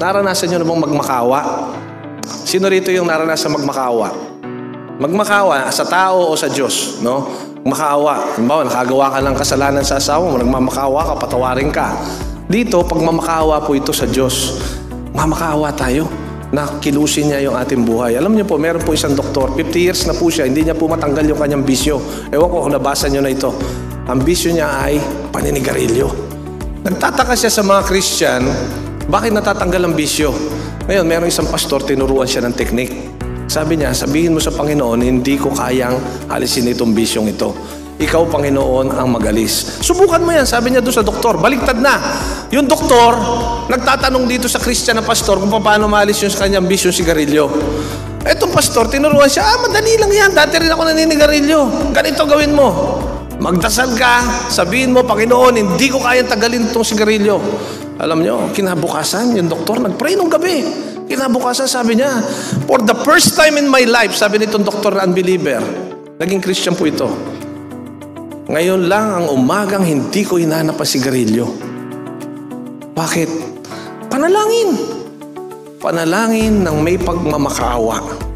naranasan nyo na bang magmakawa? Sino rito yung naranasan magmakawa? Magmakawa sa tao o sa Diyos, no? Makaawa. Halimbawa, nakagawa ka ng kasalanan sa asawa mo, nagmamakawa ka, patawarin ka. Dito, pag mamakawa po ito sa Diyos, mamakawa tayo na kilusin niya yung ating buhay. Alam niyo po, meron po isang doktor, 50 years na po siya, hindi niya po matanggal yung kanyang bisyo. Ewan ko kung nabasa niyo na ito. Ang bisyo niya ay paninigarilyo. Nagtataka siya sa mga Christian, bakit natatanggal ang bisyo? Ngayon, meron isang pastor, tinuruan siya ng teknik. Sabi niya, sabihin mo sa Panginoon, hindi ko kayang alisin itong bisyong ito. Ikaw, Panginoon, ang magalis. Subukan mo yan, sabi niya doon sa doktor. Baliktad na. Yung doktor, nagtatanong dito sa Christian na pastor kung paano maalis yung kanyang bisyong sigarilyo. Etong pastor, tinuruan siya, madali lang yan. Dati rin ako naninigarilyo. Ganito gawin mo. Magdasal ka, sabihin mo, Panginoon, hindi ko kayang tagalin itong sigarilyo. Alam nyo, kinabukasan, yung doktor, nagpray nung gabi. Kinabukasan, sabi niya, for the first time in my life, sabi nitong doktor na unbeliever, naging Christian po ito. Ngayon lang ang umagang hindi ko hinanap ang sigarilyo. Bakit? Panalangin. Panalangin ng may pagmamakaawa.